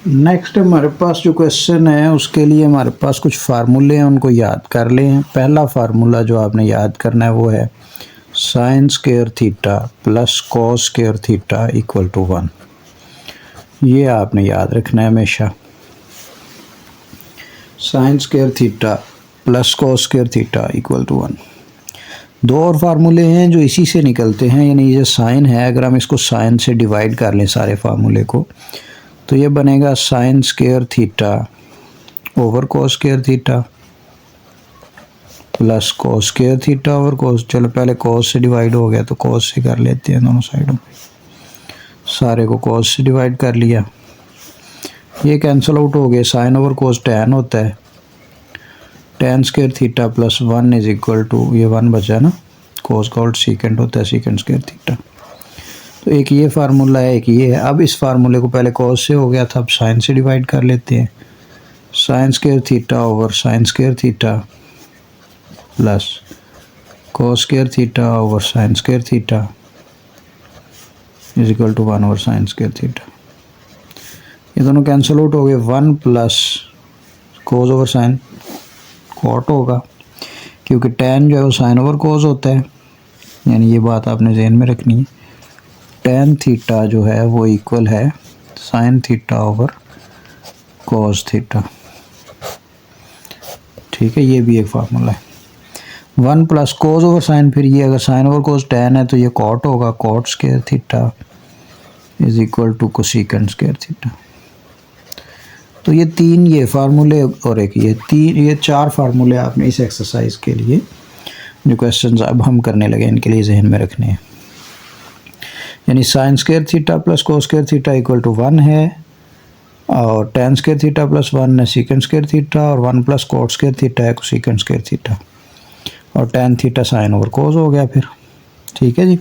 Next हमारे पास जो question है उसके लिए हमारे पास कुछ फार्मूले हैं, उनको याद कर लें। पहला फार्मूला जो आपने याद करना है वो है sine square theta plus cos square theta equal to 1। ये आपने याद रखना है हमेशा। Sine square theta plus cos square theta equal to 1। दो और फार्मूले हैं जो इसी से निकलते हैं, यानी ये साइन है, अगर हम इसको साइन से डिवाइड कर लें सारे फार्मूले को तो ये बनेगा sign square theta over cos square theta plus cos square theta over cos. चलो पहले कॉस से डिवाइड हो गया तो कॉस से कर लेते हैं दोनों साइडों में। सारे को कॉस से डिवाइड कर लिया, ये कैंसिल आउट हो गए। साइन ओवर कॉस टैन होता है, tan square theta plus 1 is equal to, ये 1 बचा ना, कॉस का उल्ट सीकेंड होता है सीकेंड स्क्वायर थीटा। तो एक ये फार्मूला है, एक ये है। अब इस फार्मूले को पहले कॉस से हो गया था, अब साइन से डिवाइड कर लेते हैं। Sine square theta over sine square theta plus cos square theta over sine square theta is equal to 1 over sine square theta. ये दोनों कैंसिल आउट हो गए। 1 plus cos over sine cot होगा, क्योंकि टैन जो है वो साइन ओवर कॉस होता है, यानी ये बात आपने ज़हन में रखनी है। टैन थीटा जो है वो इक्वल है sine theta over cos theta. ठीक है, ये भी एक फार्मूला है। 1 प्लस कॉस ओवर साइन, फिर ये अगर साइन ओवर कॉस टैन है तो ये कॉट होगा, cot square theta is equal to cosecant square theta. तो ये तीन ये फार्मूले और एक ये चार फार्मूले आपने इस एक्सरसाइज के लिए जो क्वेश्चंस अब हम करने लगे इनके लिए जहन में रखने हैं। यानी sine square theta plus cos square theta equal to 1 है, और टैन स्क्वायर थीटा प्लस 1 है सीकेंड स्क्वायर थीटा, और 1 प्लस कॉट स्क्वायर थीटा है कोसेकेंड स्क्वायर थीटा, और टैन थीटा साइन ओवर कोस हो गया फिर। ठीक है जी,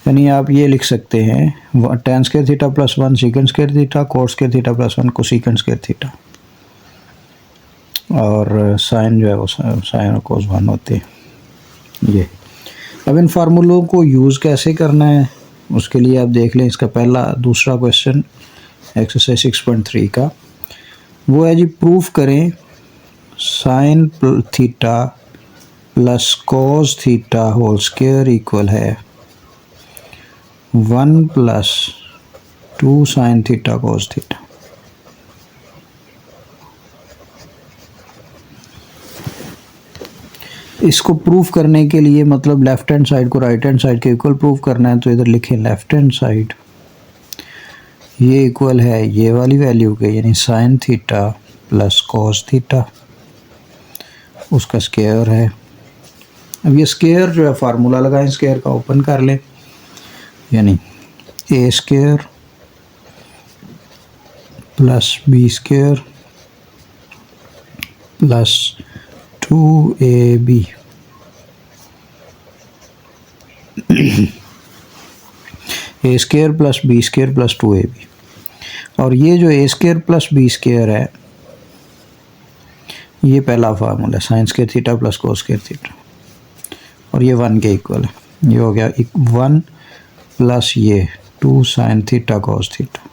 यानी आप ये लिख सकते हैं tan square theta plus 1 secant square theta, cot square theta plus 1 cosecant square theta, और साइन जो है वो साइन और कोस 1 होते हैं ये। अब इन फार्मूलों को यूज़ कैसे करना है उसके लिए आप देख लें। इसका दूसरा क्वेश्चन एक्सरसाइज 6.3 का वो है जी, प्रूफ करें sine theta plus cos theta whole square equal है 1 plus 2 sine theta cos theta. इसको प्रूफ करने के लिए मतलब लेफ्ट हैंड साइड को राइट हैंड साइड के इक्वल प्रूफ करना है, तो इधर लिखें लेफ्ट हैंड साइड ये इक्वल है ये वाली वैल्यू के, यानी sine theta plus cos theta, उसका स्क्वायर है। अब ये स्क्वायर जो है फार्मूला लगाएं, स्क्वायर का ओपन कर लें, यानी ए square plus B square plus 2ab A square plus B square plus 2ab। और ये जो A square plus B square है ये पहला फार्मूला है, sine square theta plus cos square theta, और ये 1 के इक्वल है। ये हो गया 1 प्लस ये 2 साइन थीटा कॉस थीटा,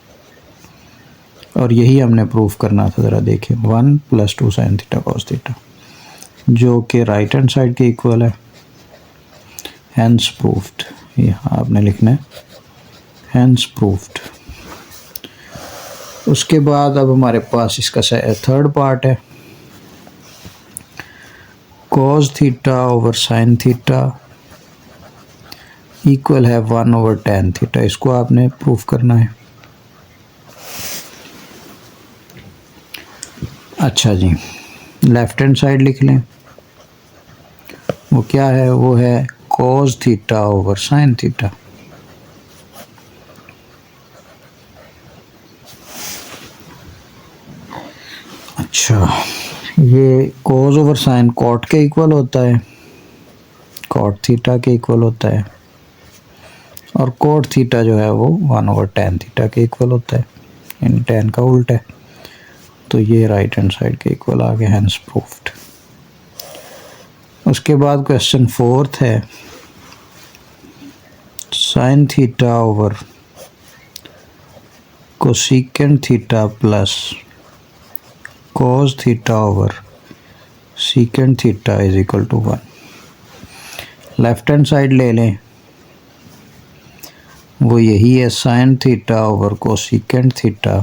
और यही हमने प्रूफ करना था। ज़रा देखें 1 plus 2 sine theta cos theta जो कि राइट हैंड साइड के इक्वल है, हैंस प्रूफ्ड। यहाँ आपने लिखना है हैंस प्रूफ्ड। उसके बाद अब हमारे पास इसका थर्ड पार्ट है, cos theta over sine theta equal है 1 ओवर टैन थीटा। इसको आपने प्रूफ करना है। अच्छा जी, लेफ्ट हैंड साइड लिख लें, वो क्या है, वो है cos theta over sine theta. अच्छा, ये कॉस ओवर साइन कॉट के इक्वल होता है, कॉट थीटा के इक्वल होता है, और कॉट थीटा जो है वो 1 ओवर टैन थीटा के इक्वल होता है, यानी टैन का उल्टा है। तो ये राइट हैंड साइड के इक्वल आ गया, हैंस प्रूफ्ड। उसके बाद क्वेश्चन 4 है, sine theta over cosecant theta plus cos theta over secant theta is equal to 1। Left hand side ले लें, वो यही है sine theta over cosecant theta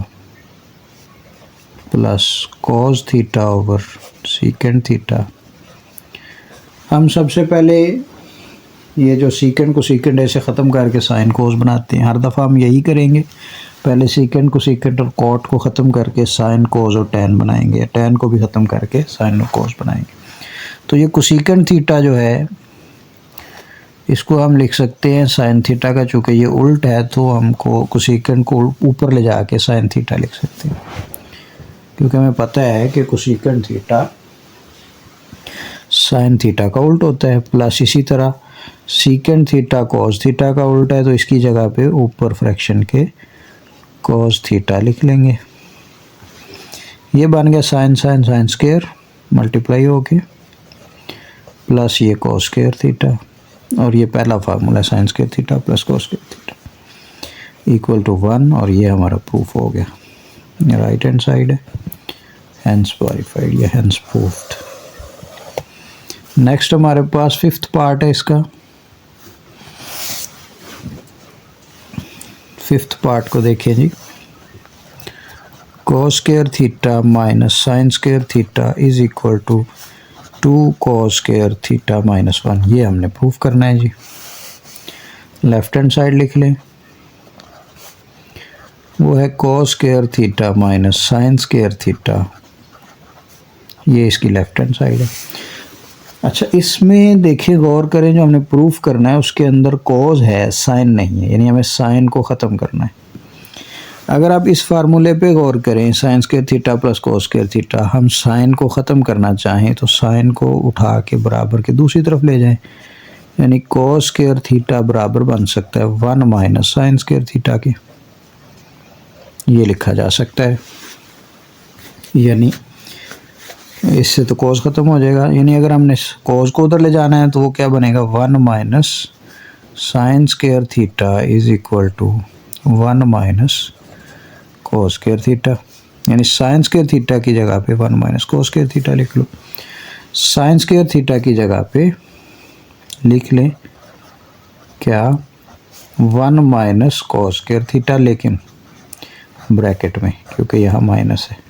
plus cos theta over secant theta. हम सबसे पहले ये जो सीकेंट को सीकेंट ऐसे ख़त्म करके साइन कोस बनाते हैं, हर दफ़ा हम यही करेंगे। पहले सीकेंट को सीकेंट और कॉट को ख़त्म करके साइन कोस और टैन बनाएंगे, टैन को भी ख़त्म करके साइन और कोस बनाएंगे। तो ये कोसिकेंट थीटा जो है इसको हम लिख सकते हैं साइन थीटा का, चूँकि ये उल्ट है तो हमको कोसिकेंट को ऊपर ले जाके साइन थीटा लिख सकते हैं, क्योंकि हमें पता है कि कोसिकेंट थीटा साइन थीटा का उल्ट होता है। प्लस इसी तरह सीकेंट थीटा कॉस थीटा का उल्ट है, तो इसकी जगह पे ऊपर फ्रैक्शन के कॉस थीटा लिख लेंगे। ये बन गया sine sine sine square multiply होके प्लस ये कॉस स्क्वायर थीटा, और ये पहला formula sine square theta plus cos square theta equal to 1, और ये हमारा प्रूफ हो गया। राइट हैंड साइड है, हैंस वेरीफाइड या हैंस प्रूफ्ड। नेक्स्ट हमारे पास फिफ्थ पार्ट है इसका। फिफ्थ पार्ट को देखिए जी, cos square theta minus sine square theta is equal to 2 cos square theta minus 1। ये हमने प्रूफ करना है जी। लेफ्ट हैंड साइड लिख लें, वो है कोस square theta minus sine square theta, ये इसकी लेफ्ट हैंड साइड है। अच्छा, इसमें देखिए गौर करें, जो हमने प्रूफ करना है उसके अंदर कॉज है, साइन नहीं है, यानी हमें साइन को ख़त्म करना है। अगर आप इस फार्मूले पे गौर करें, sign square theta plus cos square theta, हम साइन को ख़त्म करना चाहें तो साइन को उठा के बराबर के दूसरी तरफ ले जाएं, यानी कॉस स्क्वायर थीटा बराबर बन सकता है 1 माइनस साइन स्क्वायर थीटा के। ये लिखा जा सकता है, यानी इससे तो कॉस ख़त्म हो जाएगा। यानी अगर हमने कॉस को उधर ले जाना है तो वो क्या बनेगा, 1 minus sine square theta is equal to 1 minus cos square theta, यानी साइन स्क्वायर थीटा की जगह पे 1 माइनस कॉस स्क्वायर थीटा लिख लो। साइन स्क्वायर थीटा की जगह पे लिख लें क्या, 1 माइनस कॉस स्क्वायर थीटा, लेकिन ब्रैकेट में, क्योंकि यहाँ माइनस है।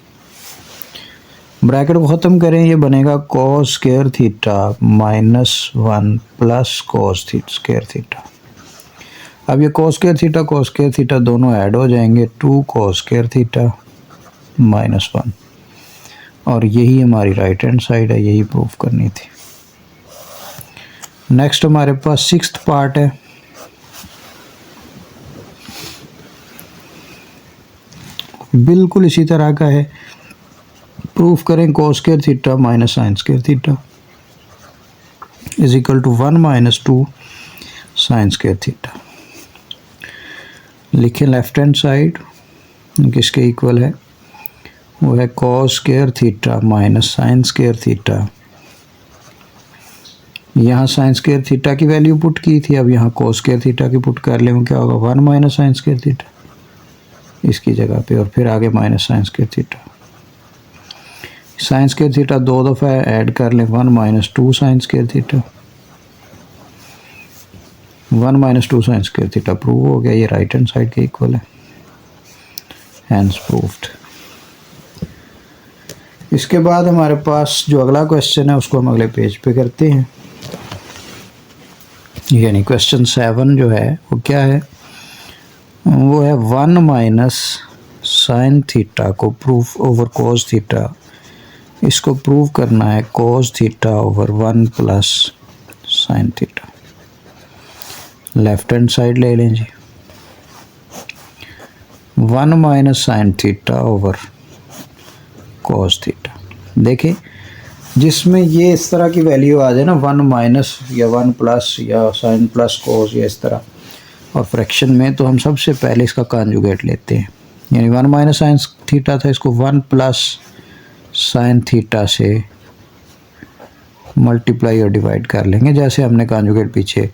ब्रैकेट को ख़त्म करें, ये बनेगा cos square theta minus 1 plus cos square theta. अब ये कॉस स्क्वायर थीटा दोनों ऐड हो जाएंगे, 2 कॉस स्क्वायर थीटा माइनस 1, और यही हमारी राइट हैंड साइड है, यही प्रूफ करनी थी। नेक्स्ट हमारे पास सिक्स्थ पार्ट है। बिल्कुल इसी तरह का है, प्रूफ करें cos square theta minus sine square theta is equal to 1 minus 2 sine square theta. लिखें लेफ्ट हैंड साइड किसके इक्वल है, वो है cos square theta minus sine square theta. यहाँ साइन स्क्वायर थीटा की वैल्यू पुट की थी, अब यहाँ कॉस स्क्वायर थीटा की पुट कर लें, क्या होगा 1 माइनस साइन स्क्वायर थीटा इसकी जगह पे, और फिर आगे minus sine square theta. Sign square theta 2 दफ़ा ऐड कर लें, 1 minus 2 sine square theta, 1 minus 2 sine square theta prove हो गया। ये राइट हैंड साइड के इक्वल है, हैंस प्रूव्ड। इसके बाद हमारे पास जो अगला क्वेश्चन है उसको हम अगले पेज पे करते हैं, यानी क्वेश्चन 7 जो है वो क्या है, वो है 1 माइनस साइन थीटा को प्रूफ ओवर कोस थीटा, इसको प्रूव करना है कोस theta over 1 plus sine theta. Left hand side ले लें जी, 1 minus sine theta over cos theta. देखें जिसमें ये इस तरह की वैल्यू आ जाए ना, 1 माइनस या 1 प्लस या साइन प्लस कोस या इस तरह, और फ्रैक्शन में, तो हम सबसे पहले इसका कॉन्जुगेट लेते हैं, यानी 1 माइनस साइन थीटा था, इसको 1 प्लस साइन थीटा से मल्टीप्लाई और डिवाइड कर लेंगे, जैसे हमने कॉन्जुगेट पीछे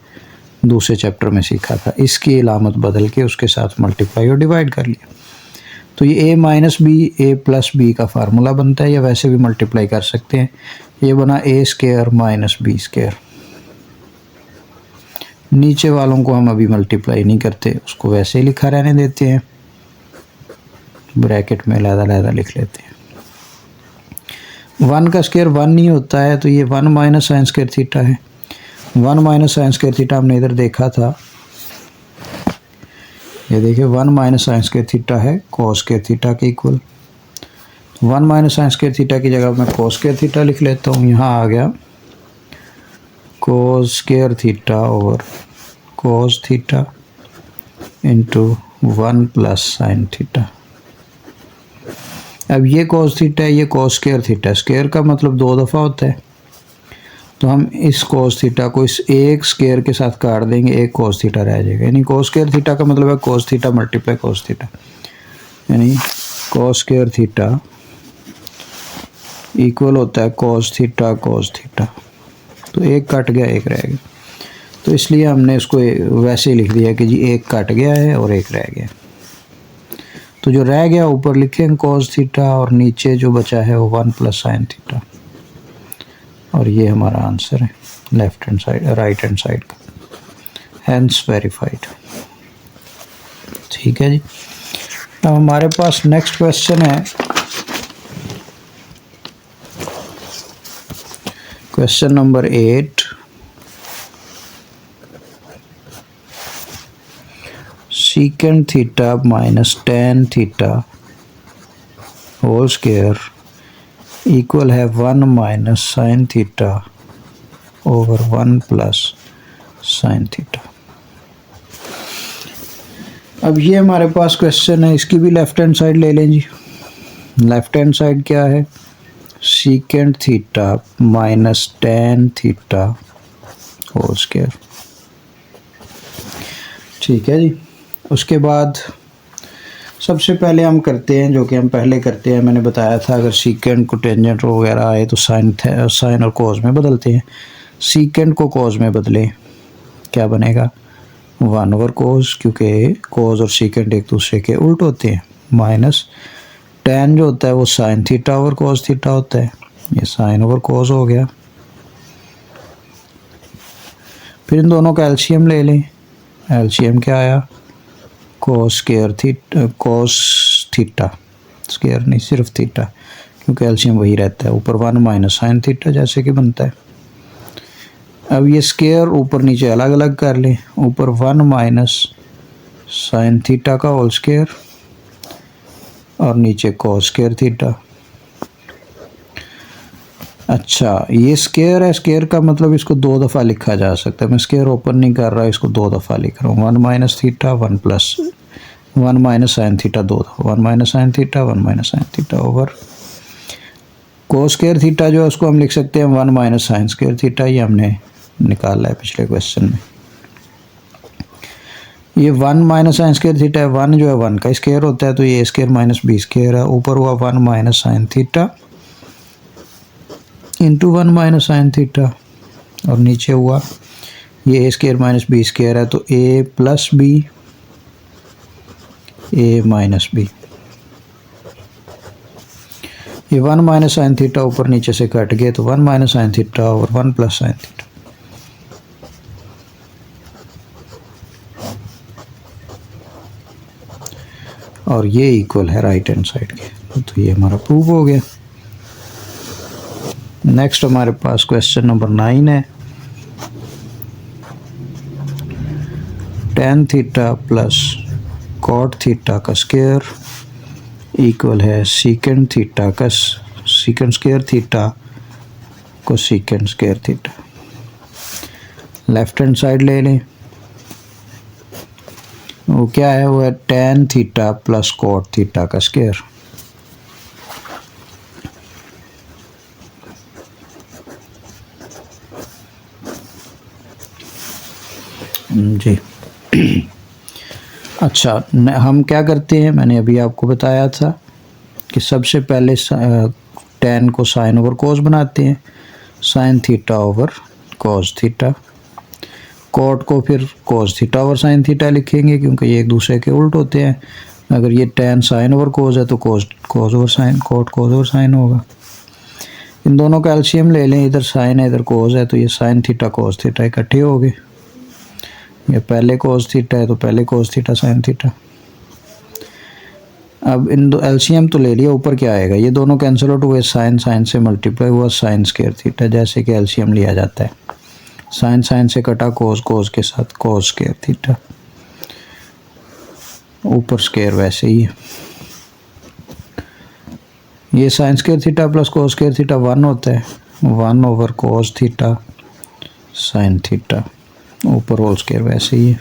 दूसरे चैप्टर में सीखा था। इसकी इलामत बदल के उसके साथ मल्टीप्लाई और डिवाइड कर लिया। तो ये a minus b a plus b का फार्मूला बनता है, या वैसे भी मल्टीप्लाई कर सकते हैं। ये बना a square minus b square. नीचे वालों को हम अभी मल्टीप्लाई नहीं करते, उसको वैसे ही लिखा रहने देते हैं, ब्रैकेट में अलग-अलग लिख लेते हैं। 1 का स्क्वायर 1 नहीं होता है, तो ये 1 माइनस साइन स्क्वायर थीटा है। 1 माइनस साइन स्क्वायर थीटा हमने इधर देखा था, ये देखिए 1 माइनस साइन स्क्वायर थीटा है कॉस स्क्वायर थीटा के equal. 1 minus sine square theta की जगह मैं कॉस स्क्वायर थीटा लिख लेता हूँ। यहाँ आ गया cos square theta over cos theta into 1 plus sine theta. अब ये कॉस थीटा है, ये कॉस स्क्वायर थीटा। स्क्वायर का मतलब 2 दफ़ा होता है, तो हम इस कॉस थीटा को इस एक स्क्वायर के साथ काट देंगे, एक कॉस थीटा रह जाएगा। यानी कॉस स्क्वायर थीटा का मतलब है cos theta multiply cos theta, यानी कॉस स्क्वायर थीटा इक्वल होता है कॉस थीटा कॉस थीटा। तो एक कट गया, एक रह गया, तो इसलिए हमने इसको वैसे ही लिख दिया कि जी एक कट गया है और एक रह गया। तो जो रह गया ऊपर लिखेंगे कॉस थीटा, और नीचे जो बचा है वो 1 प्लस साइन थीटा। और ये हमारा आंसर है left hand side right hand side का, हैंस वेरीफाइड। ठीक है जी। अब हमारे पास नेक्स्ट क्वेश्चन है, question number 8। Secant theta minus tan theta whole square equal है 1 minus sine theta over 1 plus sine theta. अब ये हमारे पास क्वेश्चन है, इसकी भी लेफ्ट हैंड साइड ले लें जी। लेफ्ट हैंड साइड क्या है? Secant theta minus tan theta whole square. ठीक है जी। उसके बाद सबसे पहले हम करते हैं जो कि हम पहले करते हैं, मैंने बताया था अगर सीकेंट को टेंजेंट वगैरह आए तो साइन और कॉस में बदलते हैं। सीकेंट को कॉस में बदले, क्या बनेगा? 1 ओवर कॉस, क्योंकि कॉस और सीकेंट एक दूसरे के उल्ट होते हैं, माइनस टेन जो होता है वो sign theta over cos theta होता है, ये साइन ओवर कॉस हो गया। फिर इन दोनों का एलसीएम ले लें। एलसीएम क्या आया? Cos square theta cos theta, square नहीं सिर्फ थीटा, क्योंकि एलसीएम वही रहता है। ऊपर 1 माइनस साइन थीटा जैसे कि बनता है। अब ये स्क्वायर ऊपर नीचे अलग अलग कर लें। ऊपर 1 माइनस साइन थीटा का होल स्क्वायर और नीचे कॉस स्क्वायर थीटा। अच्छा, ये स्क्वायर है, स्क्वायर का मतलब इसको 2 दफ़ा लिखा जा सकता है। मैं स्क्वायर ओपन नहीं कर रहा, इसको 2 दफ़ा लिख रहा हूँ। 1 minus theta 1 plus 1 minus sine theta 2 दफ़ा, 1 minus sine theta 1 minus sine theta over कोस स्क्वायर थीटा जो है उसको हम लिख सकते हैं 1 माइनस साइन स्क्वायर थीटा। ये हमने निकाला है पिछले क्वेश्चन में। ये 1 माइनस साइन स्क्वायर थीटा है, 1 जो है 1 का स्क्वायर होता है, तो ये a square minus b square है। ऊपर हुआ 1 minus sine theta into 1 minus sine theta, और नीचे हुआ ये a square minus b square है, तो a plus b a minus b. ये 1 माइनस साइन थीटा ऊपर नीचे से कट गए, तो 1 माइनस साइन थीटा और 1 प्लस साइन थीटा। और ये इक्वल है राइट हैंड साइड के, तो ये हमारा प्रूव हो गया। नेक्स्ट हमारे पास क्वेश्चन नंबर 9 है। Tan theta plus cot theta का स्क्वायर इक्वल है सीकेंट थीटा का secant square theta cosecant square theta. Left hand side ले लें। वो क्या है? वो है tan theta plus cot theta का स्क्वायर। जी अच्छा, हम क्या करते हैं, मैंने अभी आपको बताया था कि सबसे पहले टेन को साइन ओवर कोस बनाते हैं, sine theta over cos theta. Cot को फिर cos theta over sine theta लिखेंगे, क्योंकि ये एक दूसरे के उल्ट होते हैं। अगर ये tan साइन ओवर कोज है तो कोज ओवर साइन, कोट कोज ओवर साइन होगा। इन दोनों का एलसीएम ले लें, इधर साइन है इधर कोज है, तो ये साइन थीटा कोज थीटा इकट्ठे हो गए। ये पहले कोज थीटा है तो पहले कोज थीटा साइन थीटा। अब इन दो एलसीएम तो ले लिया, ऊपर क्या आएगा, ये दोनों कैंसिल आउट हुए, साइन साइन से मल्टीप्लाई हुआ साइन स्क्वायर थीटा, जैसे कि एलसीएम लिया जाता है। साइन साइन से कटा, कोज कोज के साथ कोज स्क्वायर थीटा, ऊपर स्क्वायर वैसे ही है। ये sine square theta plus cos square theta 1 होता है, 1 over cos theta sine theta, ऊपर होल स्क्वायर वैसे ही है।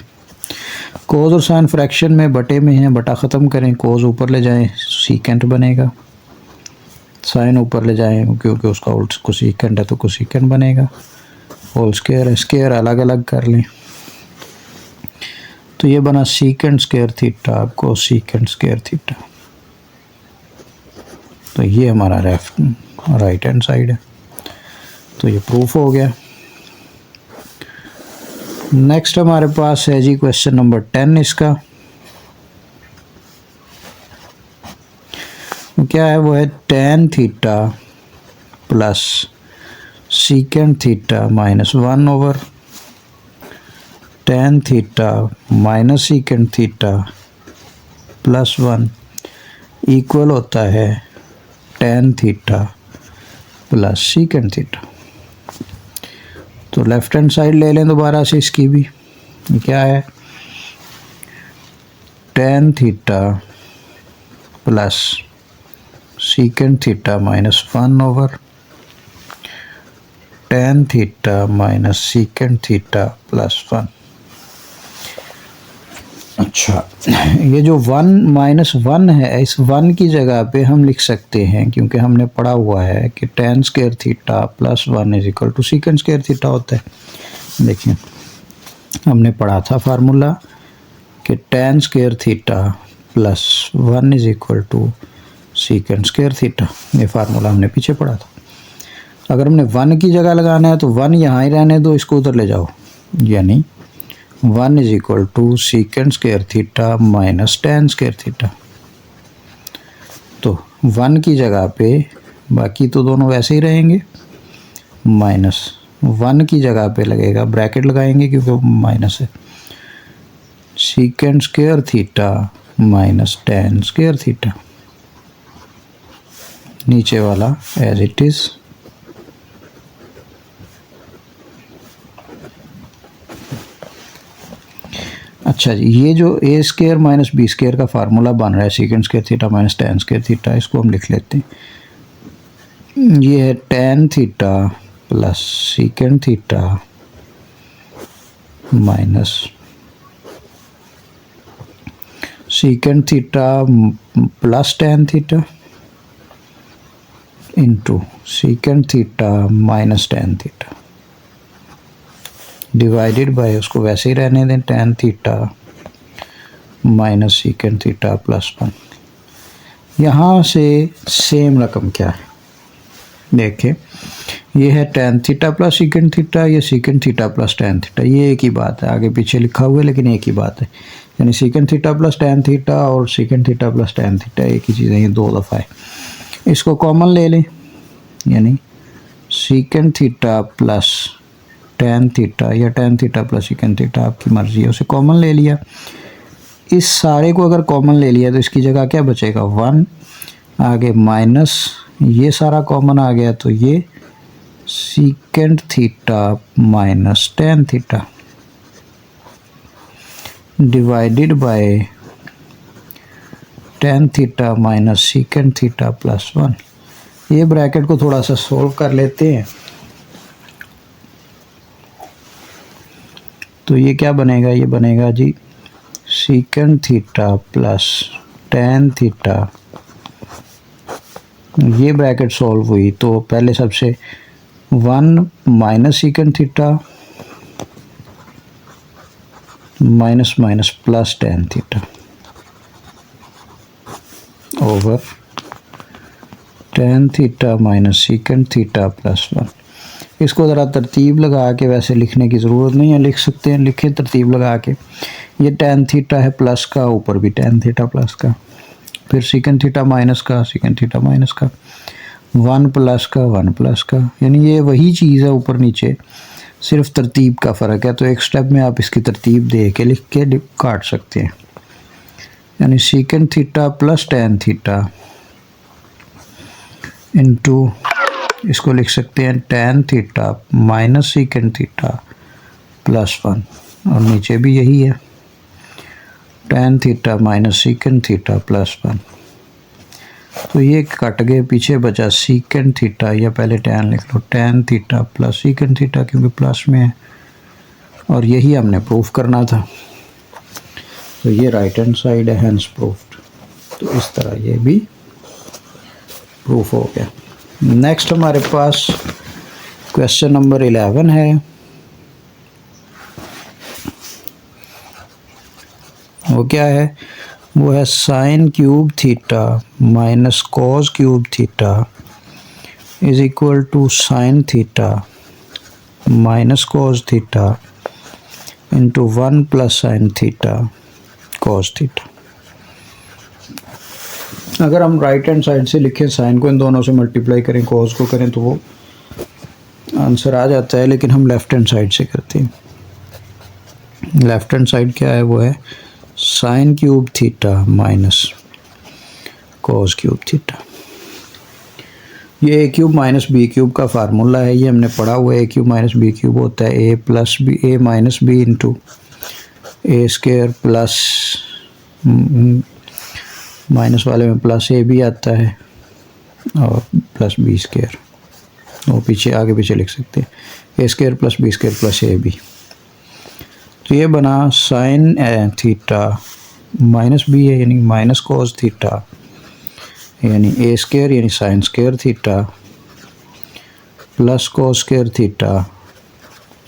कोस और साइन फ्रैक्शन में बटे में है, बटा ख़त्म करें, कोस ऊपर ले जाएं सीकेंट बनेगा, साइन ऊपर ले जाएं क्योंकि उसका उल्ट कोसीकेंट है तो कोसीकेंट बनेगा, होल स्क्वायर है, स्क्वायर अलग अलग कर लें तो ये बना secant square theta cosecant square theta. तो ये हमारा राइट हैंड साइड है, तो ये प्रूफ हो गया। नेक्स्ट हमारे पास है जी क्वेश्चन नंबर 10। इसका क्या है, वो है tan theta plus secant theta minus 1 over tan theta minus secant theta plus 1 equal होता है tan theta plus secant theta. तो लेफ्ट हैंड साइड ले लें दोबारा से इसकी भी, क्या है tan theta plus secant theta minus 1 over tan theta minus secant theta plus 1। अच्छा, ये जो 1 माइनस 1 है, इस 1 की जगह पे हम लिख सकते हैं, क्योंकि हमने पढ़ा हुआ है कि tan square theta plus 1 is equal to secant square theta होता है। देखिए हमने पढ़ा था फार्मूला कि tan square theta plus 1 is equal to secant square theta, ये फार्मूला हमने पीछे पढ़ा था। अगर हमने 1 की जगह लगाना है तो 1 यहाँ ही रहने दो, इसको उधर ले जाओ, यानी 1 is equal to secant square theta minus tan square theta. तो 1 की जगह पे बाकी तो दोनों वैसे ही रहेंगे, माइनस 1 की जगह पे लगेगा, ब्रैकेट लगाएंगे क्योंकि माइनस है, secant square theta minus tan square theta, नीचे वाला एज इट इज़। अच्छा जी, ये जो A square minus b square का फार्मूला बन रहा है secant square theta minus tan square theta, इसको हम लिख लेते हैं। ये है tan theta plus secant theta minus secant theta plus tan theta into secant theta minus tan theta divided by, उसको वैसे ही रहने दें, tan theta minus secant theta plus 1। यहाँ से सेम रकम क्या है, देखें ये है tan theta plus secant theta, ये secant theta plus tan theta, ये एक ही बात है, आगे पीछे लिखा हुआ है लेकिन एक ही बात है, यानी secant theta plus tan theta और secant theta plus tan theta एक ही चीज़ है, ये 2 दफ़ा है। इसको कॉमन ले लें, यानी secant theta plus tan theta या tan theta plus secant theta, आपकी मर्ज़ी है, उसे कॉमन ले लिया। इस सारे को अगर कॉमन ले लिया तो इसकी जगह क्या बचेगा, 1, आगे माइनस ये सारा कॉमन आ गया, तो ये secant theta minus tan theta divided by tan theta minus secant theta plus 1। ये ब्रैकेट को थोड़ा सा सोल्व कर लेते हैं, तो ये क्या बनेगा, ये बनेगा जी secant theta plus tan theta, ये ब्रैकेट सॉल्व हुई तो पहले सबसे 1 minus secant theta minus minus plus tan theta over tan theta minus secant theta plus 1। इसको ज़रा तरतीब लगा के, वैसे लिखने की ज़रूरत नहीं है, लिख सकते हैं, लिखें तरतीब लगा के। ये tan थीटा है प्लस का, ऊपर भी tan थीटा प्लस का, फिर सेकंड थीटा माइनस का, सेकंड थीटा माइनस का, 1 प्लस का, 1 प्लस का, यानी ये वही चीज़ है ऊपर नीचे, सिर्फ तरतीब का फ़र्क है। तो एक स्टेप में आप इसकी तरतीब दे के लिख के काट सकते हैं, यानी second theta plus tan theta into इसको लिख सकते हैं tan theta minus second theta plus 1, और नीचे भी यही है tan theta minus second theta plus 1। तो ये कट गए, पीछे बचा सेकंड थीटा, या पहले tan लिख लो, tan theta plus second theta क्योंकि प्लस में है, और यही हमने प्रूफ करना था। तो ये राइट हैंड साइड है, हैंस प्रूफ्ड। तो इस तरह ये भी प्रूफ हो गया। नेक्स्ट हमारे पास क्वेश्चन नंबर 11 है। वो क्या है? वो है sine cube theta minus cos cube theta is equal to sine theta minus cos theta into 1 plus sine theta cos theta. अगर हम राइट हैंड साइड से लिखें, साइन को इन दोनों से मल्टीप्लाई करें, कॉस को करें, तो वो आंसर आ जाता है, लेकिन हम लेफ्ट हैंड साइड से करते हैं। लेफ्ट हैंड साइड क्या है? वो है sine cube theta minus cos cube theta. ये ए क्यूब माइनस बी क्यूब का फार्मूला है, ये हमने पढ़ा हुआ है। ए क्यूब माइनस बी क्यूब होता है ए प्लस बी, ए माइनस बी इंटू ए स्क्वायर प्लस, माइनस वाले में प्लस ए भी आता है, और प्लस बी स्क्वायर, वो पीछे आगे पीछे लिख सकते हैं, A square plus B square plus A B. तो ये बना साइन थीटा माइनस बी है, यानी माइनस कॉस थीटा, यानी ए स्क्वायर यानी sine square theta plus cos square theta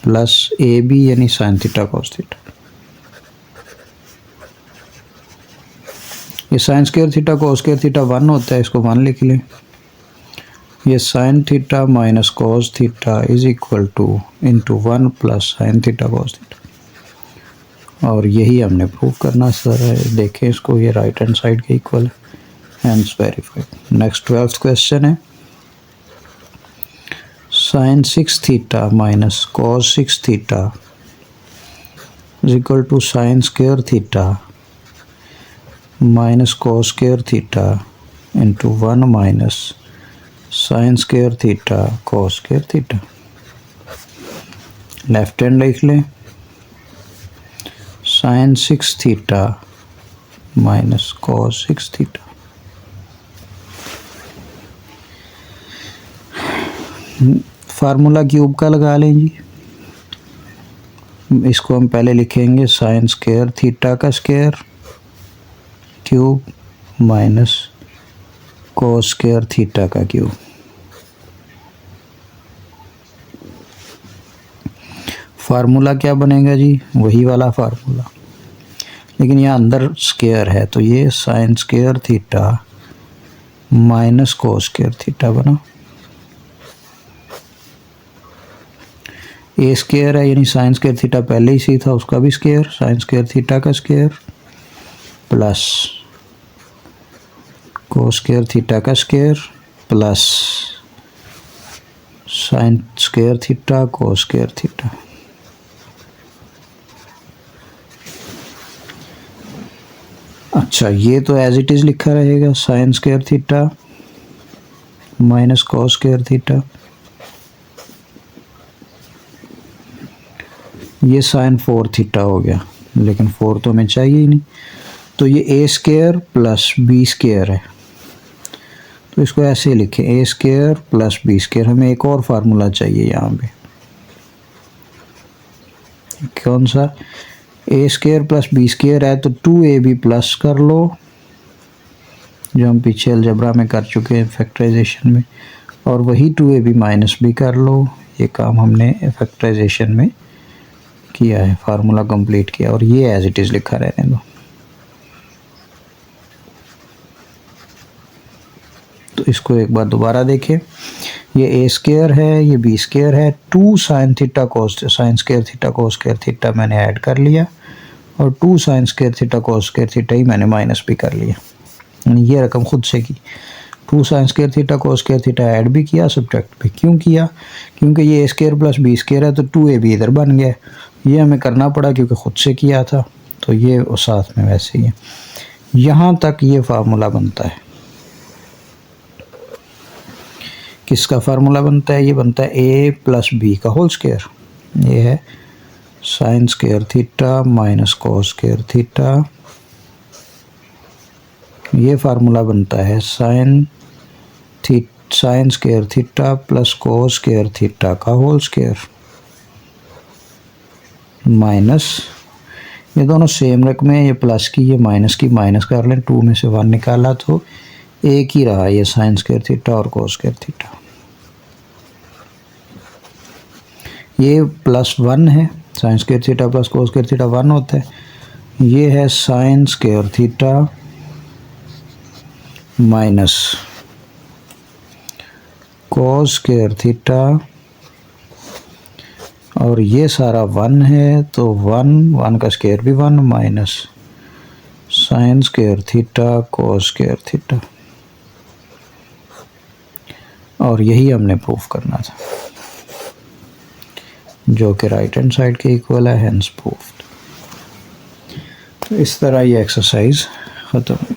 plus ए बी यानी साइन थीटा कॉस थीटा। ये sine square theta cos square theta 1 होता है, इसको 1 लिख लें। ये sine theta minus cos theta is equal to into 1 plus sine theta cos theta, और यही हमने प्रूव करना सर है। देखें इसको, ये राइट हैंड साइड के इक्वल है, hence verified. Next 12th question है sine 6 theta minus cos 6 theta is equal to sine square theta minus cos square theta into 1 minus sine square theta cos square theta. Left hand लिख लें, sine 6 theta minus cos 6 theta. Formula cube का लगा लें जी। इसको हम पहले लिखेंगे साइन स्क्वायर थीटा का square cube minus cos square theta का क्यूब। फार्मूला क्या बनेगा जी? वही वाला फार्मूला, लेकिन यहाँ अंदर स्क्वायर है, तो ये sine square theta minus cos square theta बना। ए स्क्वायर है, यानी साइन स्क्वायर थीटा पहले ही सी था, उसका भी स्क्वायर, साइन स्क्वायर थीटा का square plus cos square theta का square plus sine square theta cos square theta. अच्छा, ये तो एज इट इज़ लिखा रहेगा, sine square theta minus cos square theta. ये साइन 4 थीटा हो गया, लेकिन 4 तो हमें चाहिए ही नहीं, तो ये ए स्क्वायर प्लस बी स्क्वायर है, तो इसको ऐसे लिखें ए स्क्वायर प्लस बी स्क्वायर। हमें एक और फार्मूला चाहिए यहाँ पे, कौन सा? ए स्क्वायर प्लस बी स्क्वायर है तो 2ab प्लस कर लो, जो हम पीछे अलजेब्रा में कर चुके हैं फैक्टराइजेशन में, और वही 2ab माइनस भी कर लो। ये काम हमने फैक्टराइजेशन में किया है, फार्मूला कंप्लीट किया, और ये एज इट इज़ लिखा रहने दो। तो इसको एक बार दोबारा देखें, ये ए स्क्वायर है, ये बी स्क्वायर है, 2 sine theta cos sine square theta cos square theta मैंने ऐड कर लिया, और 2 sine square theta cos square theta ही मैंने माइनस भी कर लिया, यानी ये रकम खुद से की। 2 sine square theta cos square theta add भी किया, सब्ट्रैक्ट भी क्यों किया, क्योंकि ये ए स्क्वायर प्लस बी स्क्वायर है तो 2ab इधर बन गया, ये हमें करना पड़ा क्योंकि खुद से किया था, तो ये और साथ में वैसे ही है। यहाँ तक ये फार्मूला बनता है। किसका फार्मूला बनता है, ये बनता है a प्लस बी का होल स्क्वायर, ये है sine square theta minus cos square theta, ये फार्मूला बनता है sine square theta plus cos square theta का होल स्क्वायर माइनस, ये दोनों सेम रकम है, ये प्लस की ये माइनस की, माइनस कर लें, 2 में से 1 निकाला तो एक ही रहा, ये साइन स्क्वायर थीटा और कोस स्क्वायर थीटा। ये प्लस 1 है, sine square theta plus cos square theta 1 होता है, ये है sine square theta minus cos square theta, और ये सारा 1 है तो 1 का स्क्वायर भी 1 minus sine square theta cos square theta, और यही हमने प्रूफ करना था जो कि राइट हैंड साइड के इक्वल है, हेंस प्रूफ्ड। तो इस तरह ये एक्सरसाइज ख़त्म हुई।